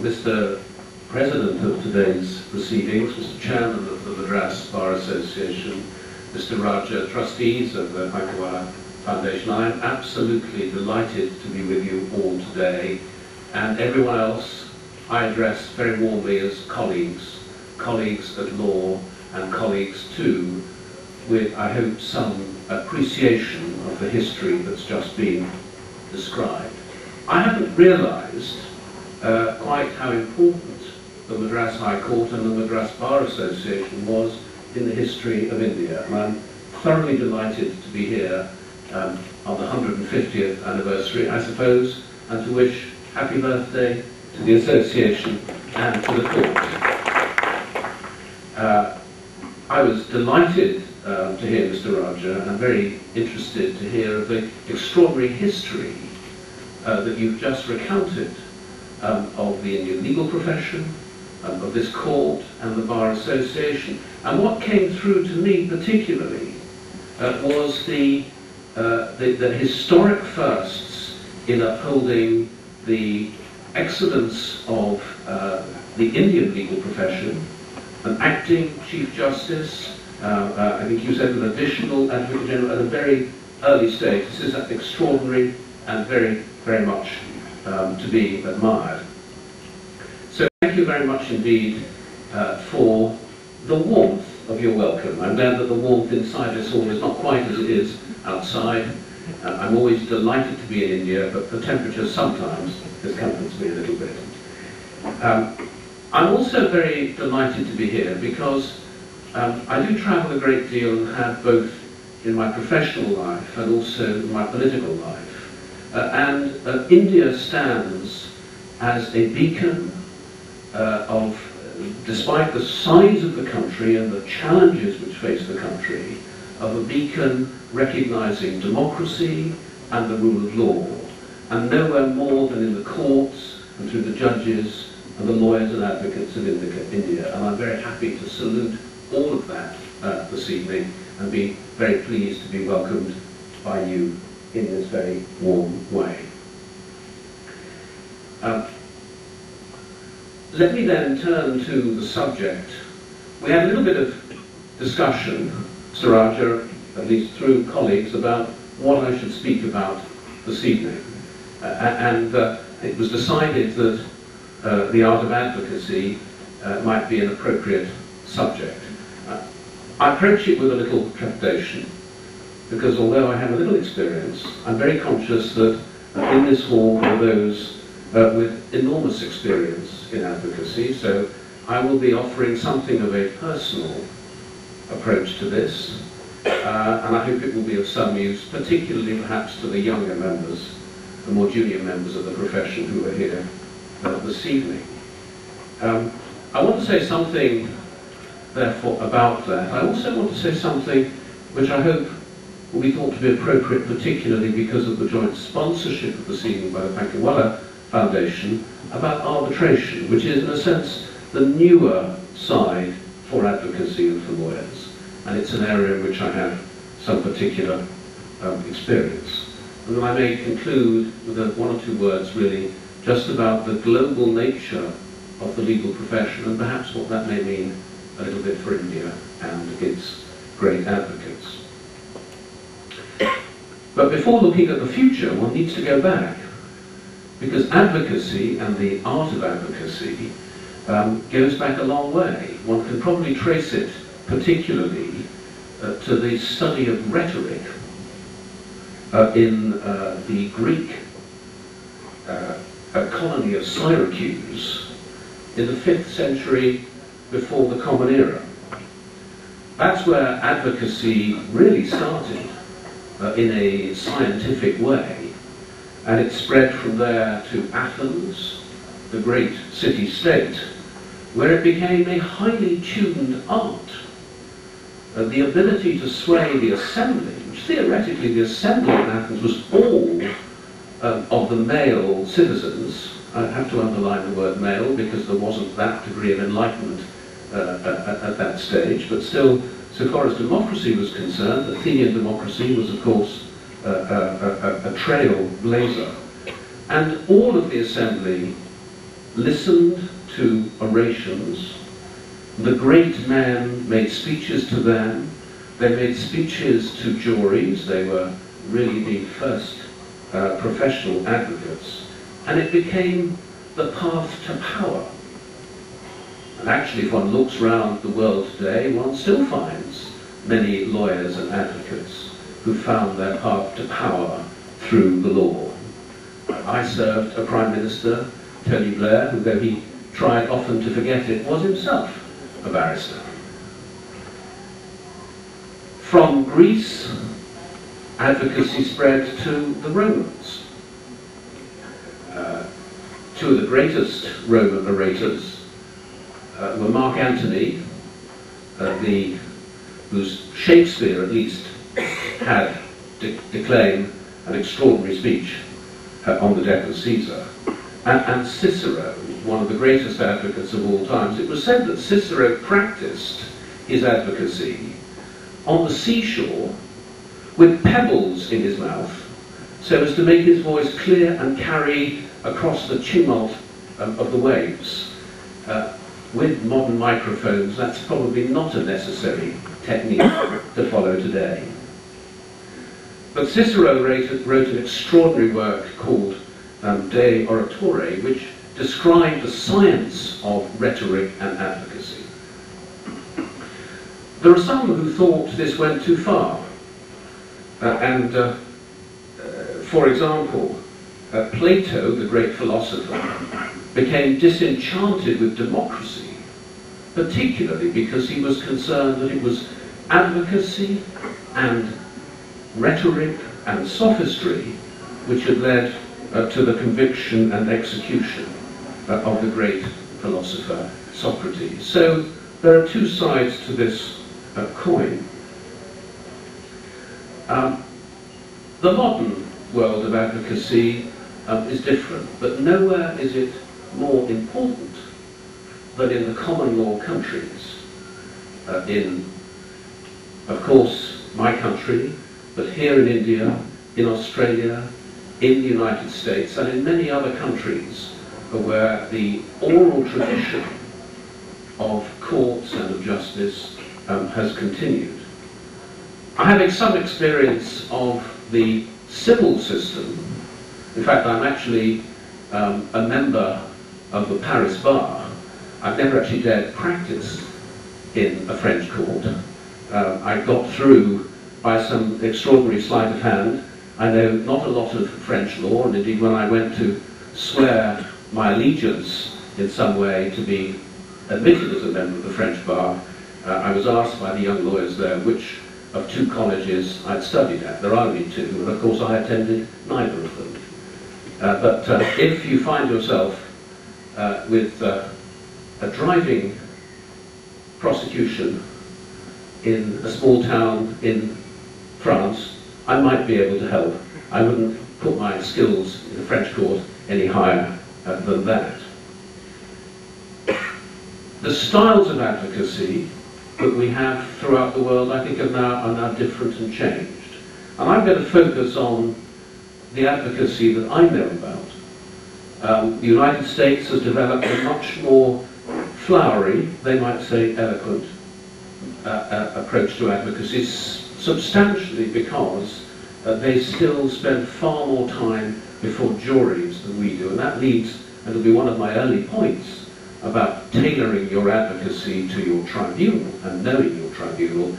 Mr. President of today's proceedings, Mr. Chairman of the Madras Bar Association, Mr. Raja, trustees of the Pankawala Foundation, I am absolutely delighted to be with you all today, and everyone else I address very warmly as colleagues, colleagues at law, and colleagues too, with, I hope, some appreciation of the history that's just been described. I hadn't realised quite how important the Madras High Court and the Madras Bar Association was in the history of India, and I'm thoroughly delighted to be here on the 150th anniversary, I suppose, and to wish happy birthday to the association and to the court. I was delighted to hear Mr. Raja, and very interested to hear of the extraordinary history that you've just recounted of the Indian legal profession, of this court and the Bar Association. And what came through to me particularly was the historic firsts in upholding the excellence of the Indian legal profession, an acting Chief Justice, I think you said an additional Advocate General at a very early stage. This is extraordinary and very, very much to be admired. So thank you very much indeed for the warmth of your welcome. I'm glad that the warmth inside this hall is not quite as it is outside. I'm always delighted to be in India, but the temperature sometimes discomforts me a little bit. I'm also very delighted to be here because I do travel a great deal and have both in my professional life and also in my political life. And India stands as a beacon of, despite the size of the country and the challenges which face the country, of a beacon recognizing democracy and the rule of law, and nowhere more than in the courts and through the judges and the lawyers and advocates of India. And I'm very happy to salute all of that this evening and be very pleased to be welcomed by you in this very warm way. Let me then turn to the subject. We had a little bit of discussion, Sir Raja, at least through colleagues, about what I should speak about this evening. And it was decided that the art of advocacy might be an appropriate subject. I approach it with a little trepidation, because although I have a little experience, I'm very conscious that in this hall are those with enormous experience in advocacy, so I will be offering something of a personal approach to this, and I hope it will be of some use, particularly perhaps to the younger members, the more junior members of the profession who are here this evening. I want to say something, therefore, about that. I also want to say something which I hope will be thought to be appropriate, particularly because of the joint sponsorship of this evening by the Pankawala Foundation, about arbitration, which is, in a sense, the newer side for advocacy and for lawyers. And it's an area in which I have some particular experience. And then I may conclude with one or two words, really, just about the global nature of the legal profession and perhaps what that may mean a little bit for India and its great advocates. But before looking at the future, one needs to go back, because advocacy and the art of advocacy goes back a long way. One can probably trace it particularly to the study of rhetoric in the Greek colony of Syracuse in the 5th century before the Common Era. That's where advocacy really started in a scientific way, and it spread from there to Athens, the great city-state, where it became a highly tuned art. The ability to sway the assembly, which theoretically the assembly in Athens was all of the male citizens. I have to underline the word male because there wasn't that degree of enlightenment at that stage, but still, so far as democracy was concerned, Athenian democracy was, of course, a trailblazer. And all of the assembly listened to orations. The great men made speeches to them. They made speeches to juries. They were really the first professional advocates. And it became the path to power. And actually, if one looks around the world today, one still finds many lawyers and advocates who found their path to power through the law. I served a Prime Minister, Tony Blair, who, though he tried often to forget it, was himself a barrister. From Greece, advocacy spread to the Romans. Two of the greatest Roman orators were Mark Antony, whose Shakespeare at least had declaimed an extraordinary speech on the death of Caesar, and Cicero, one of the greatest advocates of all times. It was said that Cicero practiced his advocacy on the seashore with pebbles in his mouth so as to make his voice clear and carry across the tumult of the waves. With modern microphones, that's probably not a necessary technique to follow today. But Cicero wrote an extraordinary work called De Oratore, which described the science of rhetoric and advocacy. There are some who thought this went too far. For example, Plato, the great philosopher, became disenchanted with democracy, particularly because he was concerned that it was advocacy and rhetoric and sophistry which had led to the conviction and execution of the great philosopher Socrates. So there are two sides to this coin. The modern world of advocacy is different, but nowhere is it more important than in the common law countries. In, of course, my country, but here in India, in Australia, in the United States, and in many other countries where the oral tradition of courts and of justice has continued. I have some experience of the civil system. In fact, I'm actually a member of the Paris Bar. I've never actually dared practice in a French court. I got through by some extraordinary sleight of hand. I know not a lot of French law, and indeed when I went to swear my allegiance in some way to be admitted as a member of the French Bar, I was asked by the young lawyers there which of two colleges I'd studied at. There are only two, and of course I attended neither of them. But if you find yourself with a driving prosecution in a small town in France, I might be able to help. I wouldn't put my skills in the French court any higher than that. The styles of advocacy that we have throughout the world, I think, are now different and changed. And I'm going to focus on the advocacy that I know about. The United States has developed a much more flowery, they might say eloquent, approach to advocacy, substantially because they still spend far more time before juries than we do. And that leads, and it'll be one of my early points, about tailoring your advocacy to your tribunal and knowing your tribunal.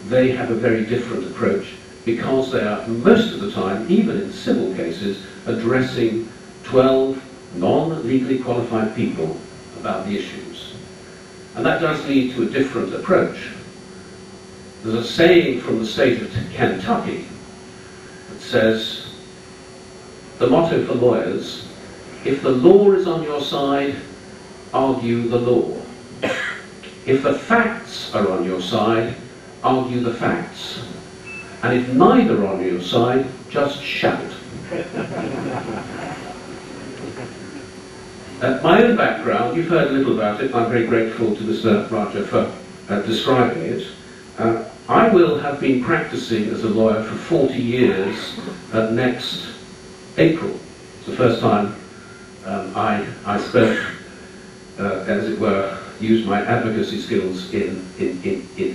They have a very different approach because they are, most of the time, even in civil cases, addressing 12 non-legally qualified people about the issues. And that does lead to a different approach. There's a saying from the state of Kentucky that says, the motto for lawyers, if the law is on your side, argue the law. If the facts are on your side, argue the facts. And if neither are on your side, just shout. My own background, you've heard a little about it, and I'm very grateful to Mr. Raja for describing it. I will have been practicing as a lawyer for 40 years next April. It's the first time I spoke as it were, use my advocacy skills in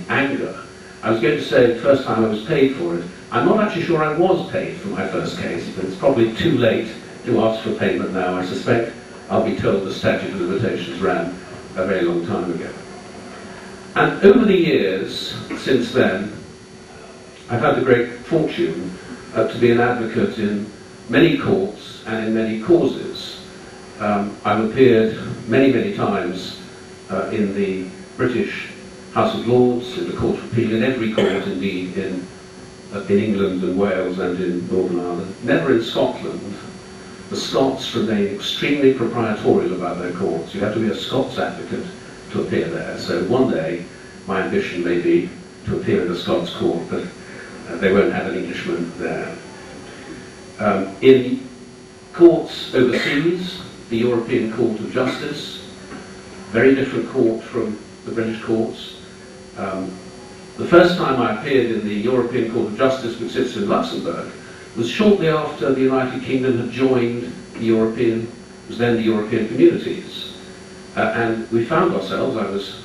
anger. I was going to say the first time I was paid for it. I'm not actually sure I was paid for my first case, but it's probably too late to ask for payment now. I suspect I'll be told the statute of limitations ran a very long time ago. And over the years since then, I've had the great fortune to be an advocate in many courts and in many causes. I've appeared many, many times in the British House of Lords, in the Court of Appeal, in every court indeed, in England and Wales and in Northern Ireland. Never in Scotland. The Scots remain extremely proprietorial about their courts. You have to be a Scots advocate to appear there. So one day, my ambition may be to appear in a Scots court, but they won't have an Englishman there. In courts overseas, the European Court of Justice, very different court from the British courts. The first time I appeared in the European Court of Justice, which sits in Luxembourg, was shortly after the United Kingdom had joined the European, it was then the European Communities. And we found ourselves, I was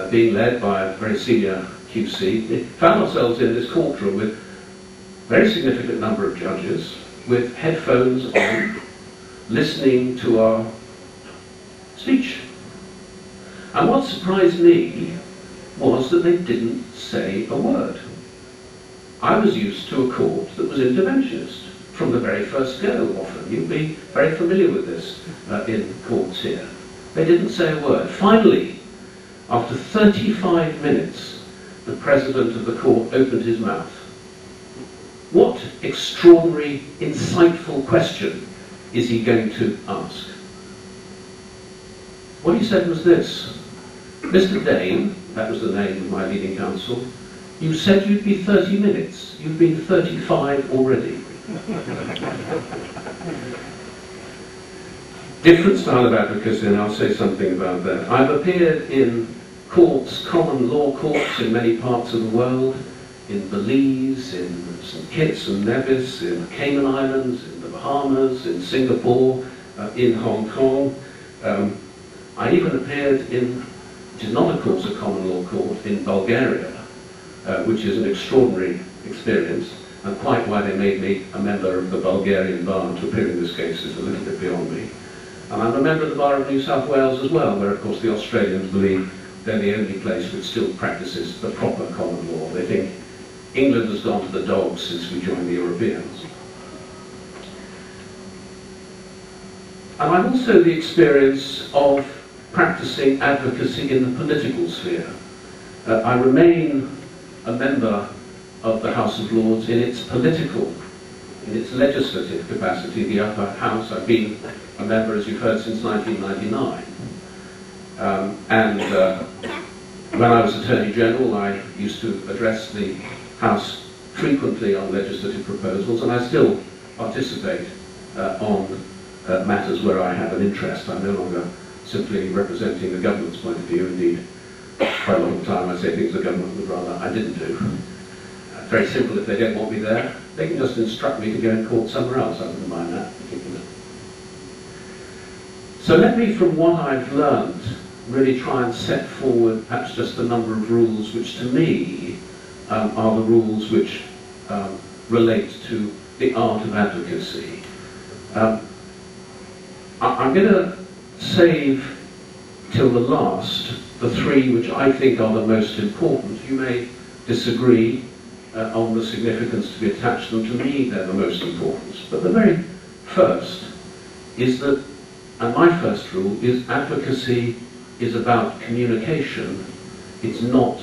being led by a very senior QC, found ourselves in this courtroom with a very significant number of judges, with headphones on, listening to our speech. And what surprised me was that they didn't say a word. I was used to a court that was interventionist from the very first go, often. You'd be very familiar with this in courts here. They didn't say a word. Finally, after 35 minutes, the president of the court opened his mouth. What extraordinary, insightful question is he going to ask? What he said was this: Mr. Dane, that was the name of my leading counsel, you said you'd be 30 minutes. You've been 35 already. Different style of advocacy, and I'll say something about that. I've appeared in courts, common law courts in many parts of the world, in Belize, in St. Kitts and Nevis, in the Cayman Islands, in the Bahamas, in Singapore, in Hong Kong. I even appeared in, which is not of course a common law court, in Bulgaria, which is an extraordinary experience, and quite why they made me a member of the Bulgarian bar to appear in this case is a little bit beyond me. And I'm a member of the Bar of New South Wales as well, where of course the Australians believe they're the only place which still practices the proper common law. They think England has gone to the dogs since we joined the Europeans. And I've also the experience of practicing advocacy in the political sphere. I remain a member of the House of Lords in its political, in its legislative capacity, the upper house. I've been a member, as you've heard, since 1999. When I was Attorney General, I used to address the House frequently on legislative proposals, and I still participate on matters where I have an interest. I'm no longer simply representing the government's point of view. Indeed, quite a lot of the time I say things the government would rather I didn't do. Very simple: if they don't want me there, they can just instruct me to go in court somewhere else. I wouldn't mind that particularly. So let me, from what I've learned, really try and set forward perhaps just a number of rules which to me are the rules which relate to the art of advocacy. I'm going to save till the last the three which I think are the most important. You may disagree on the significance to be attached to them. To me, they're the most important. But the very first is that, and my first rule is, advocacy is about communication. It's not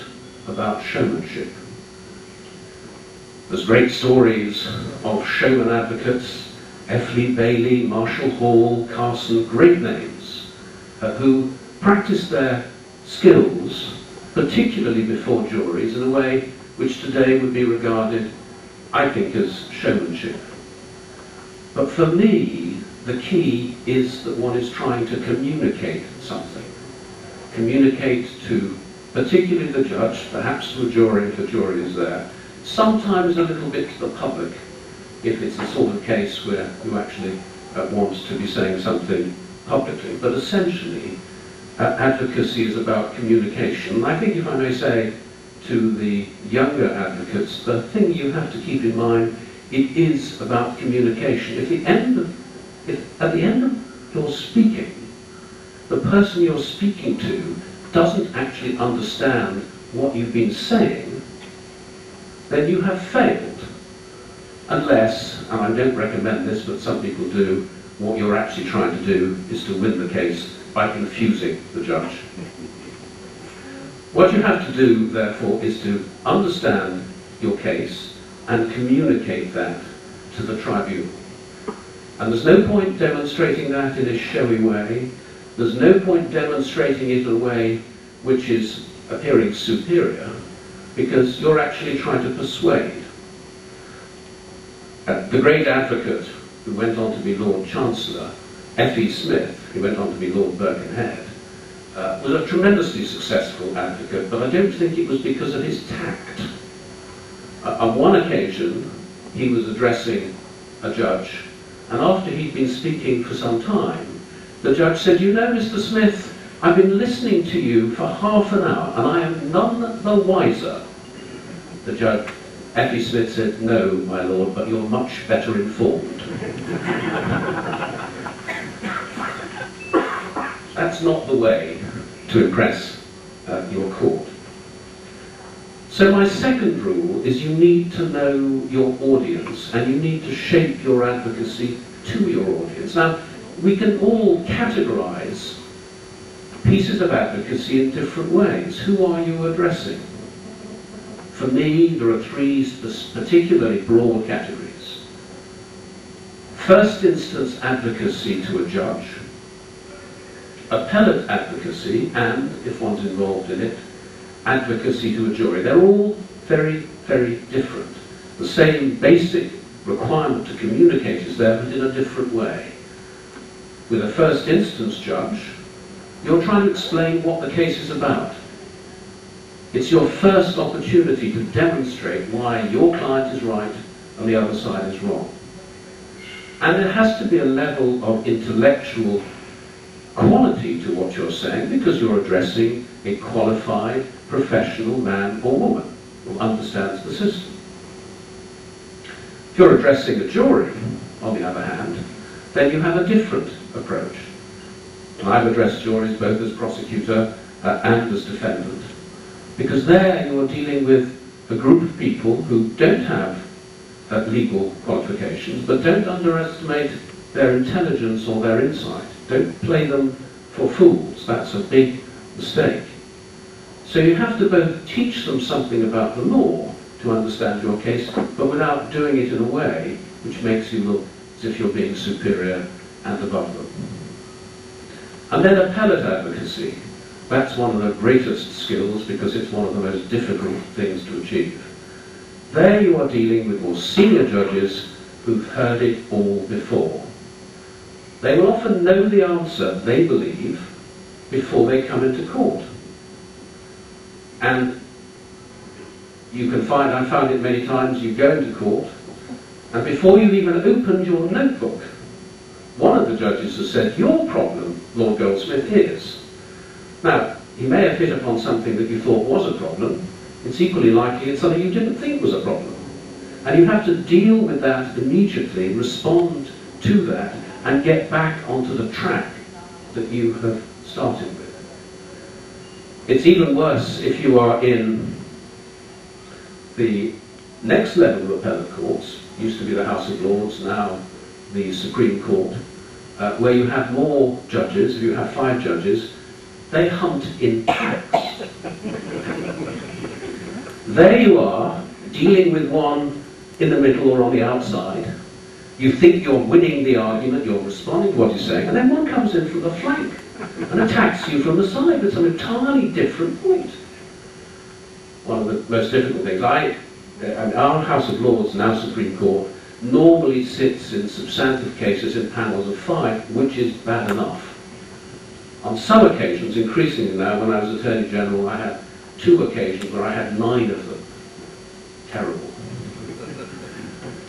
about showmanship. There's great stories of showman advocates, F. Lee Bailey, Marshall Hall, Carson, great names, who practiced their skills, particularly before juries, in a way which today would be regarded, I think, as showmanship. But for me, the key is that one is trying to communicate something. Communicate to particularly the judge, perhaps to a jury if a jury is there, sometimes a little bit to the public if it's the sort of case where you actually want to be saying something publicly. But essentially, advocacy is about communication. And I think, if I may say to the younger advocates, the thing you have to keep in mind, it is about communication. If at the end of your speaking, the person you're speaking to doesn't actually understand what you've been saying, then you have failed. Unless, and I don't recommend this, but some people do, what you're actually trying to do is to win the case by confusing the judge. What you have to do, therefore, is to understand your case and communicate that to the tribunal. And there's no point demonstrating that in a showy way. There's no point demonstrating it in a way which is appearing superior, because you're actually trying to persuade. The great advocate who went on to be Lord Chancellor, F.E. Smith, who went on to be Lord Birkenhead, was a tremendously successful advocate, but I don't think it was because of his tact. On one occasion, he was addressing a judge, and after he'd been speaking for some time, the judge said, "You know, Mr. Smith, I've been listening to you for half an hour, and I am none the wiser." The judge, F.E. Smith, said, "No, my lord, but you're much better informed." That's not the way to impress your court. So my second rule is you need to know your audience, and you need to shape your advocacy to your audience. Now, we can all categorize pieces of advocacy in different ways. Who are you addressing? For me, there are three particularly broad categories. First instance advocacy to a judge, appellate advocacy, and, if one's involved in it, advocacy to a jury. They're all very, very different. The same basic requirement to communicate is there, but in a different way. With a first instance judge, you're trying to explain what the case is about. It's your first opportunity to demonstrate why your client is right and the other side is wrong. And there has to be a level of intellectual quality to what you're saying, because you're addressing a qualified professional man or woman who understands the system. If you're addressing a jury, on the other hand, then you have a different approach. And I've addressed juries both as prosecutor and as defendant, because there you're dealing with a group of people who don't have legal qualifications, but don't underestimate their intelligence or their insight. Don't play them for fools. That's a big mistake. So you have to both teach them something about the law to understand your case, but without doing it in a way which makes you look as if you're being superior and above them. And then appellate advocacy. That's one of the greatest skills, because it's one of the most difficult things to achieve. There you are dealing with more senior judges who've heard it all before. They will often know the answer, they believe, before they come into court. And you can find, I've found it many times, you go into court, and before you've even opened your notebook, one of the judges has said, "Your problem, Lord Goldsmith, is..." Now, he may have hit upon something that you thought was a problem. It's equally likely it's something you didn't think was a problem. And you have to deal with that immediately, respond to that, and get back onto the track that you have started with. It's even worse if you are in the next level of appellate courts, used to be the House of Lords, now the Supreme Court, where you have more judges. If you have 5 judges, they hunt in packs. There you are, dealing with one in the middle or on the outside. You think you're winning the argument, you're responding to what he's saying, and then one comes in from the flank and attacks you from the side with some entirely different point. One of the most difficult things, our House of Lords, now Supreme Court, normally sits in substantive cases in panels of 5, which is bad enough. On some occasions, increasingly now, when I was Attorney General, I had 2 occasions where I had 9 of them. Terrible.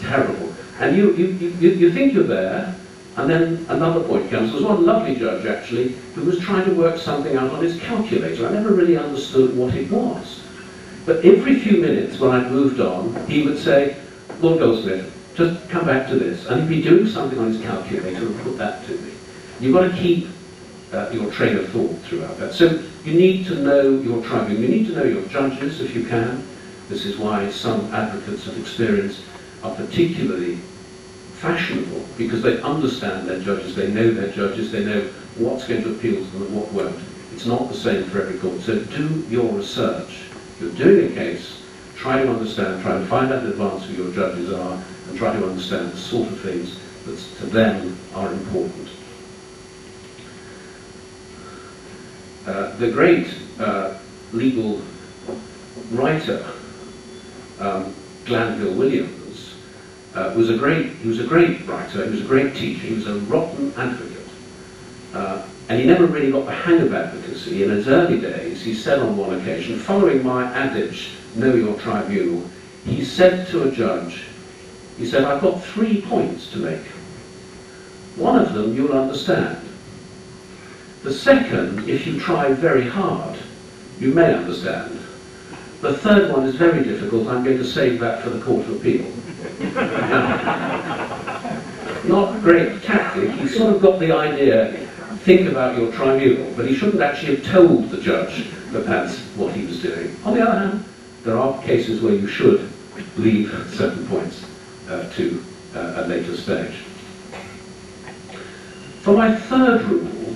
Terrible. And you think you're there, And then another point comes. There was one lovely judge, actually, who was trying to work something out on his calculator. I never really understood what it was. But every few minutes, when I moved on, he would say, Lord Goldsmith, just come back to this. And he'd be doing something on his calculator and put that to me. You've got to keep your train of thought throughout that. So you need to know your tribunal. You need to know your judges, if you can. This is why some advocates of experience are particularly fashionable, because they understand their judges, they know their judges, they know what's going to appeal to them and what won't. It's not the same for every court. So do your research. If you're doing a case, try to understand, try to find out in advance who your judges are, and try to understand the sort of things that to them are important. The great legal writer, Glanville Williams, was a great writer, he was a great teacher, he was a rotten advocate. And he never really got the hang of advocacy. In his early days, he said on one occasion, following my adage, know your tribunal, he said to a judge, he said, I've got 3 points to make. One of them you'll understand. The second, if you try very hard, you may understand. The third one is very difficult. I'm going to save that for the Court of Appeal. Not great tactic. He sort of got the idea, think about your tribunal, but he shouldn't actually have told the judge that that's what he was doing. On the other hand, there are cases where you should leave certain points to a later stage. For my third rule,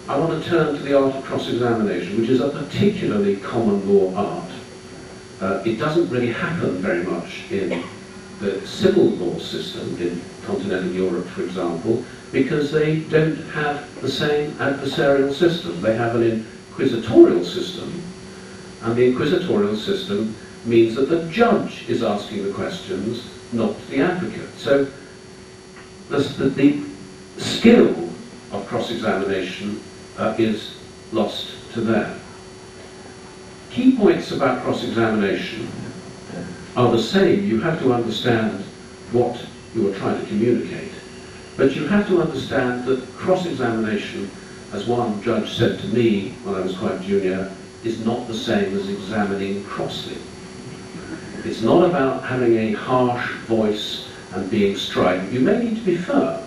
I want to turn to the art of cross-examination, which is a particularly common law art. It doesn't really happen very much in the civil law system, in continental Europe, for example, because they don't have the same adversarial system. They have an inquisitorial system, and the inquisitorial system means that the judge is asking the questions, not the advocate. So the skill of cross-examination is lost to them. Key points about cross-examination are the same. You have to understand what you are trying to communicate, but you have to understand that cross-examination, as one judge said to me when I was quite junior, is not the same as examining crossly. It's not about having a harsh voice and being strident. You may need to be firm,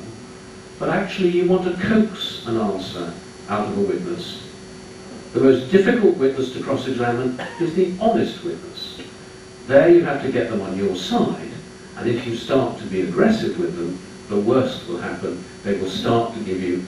but actually you want to coax an answer out of a witness. The most difficult witness to cross-examine is the honest witness. There you have to get them on your side, and if you start to be aggressive with them, the worst will happen. They will start to give you